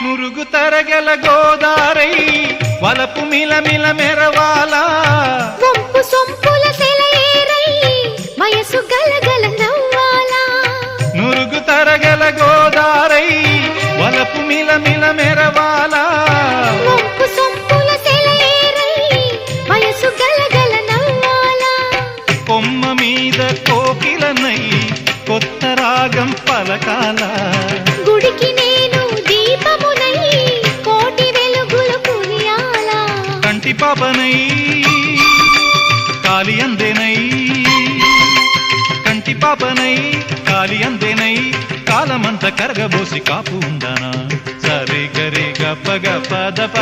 నురుగు తరగల గోదారై వలపు మిలమిల మెరవాలా వంపు సొంపుల సెలయేరై వయసు గలగల నవ్వాలా నురుగు తరగల గోదారై వలపు మిలమిల మెరవాలా వంపు సొంపుల సెలయేరై వయసు గలగల నవ్వాలా కొమ్మ మీద కోకిలనై కొత్త రాగం పలకాల గుడికి నేను దీపమునై కోటి వెలుగులు కురియాలా కంటి పాపనై కాలి అందేనై కంటి పాపనై కాలి అందేనై కాలమంత కరగబోసి కాపు ఉందానా సరి గరి గప్ప గప్ప దప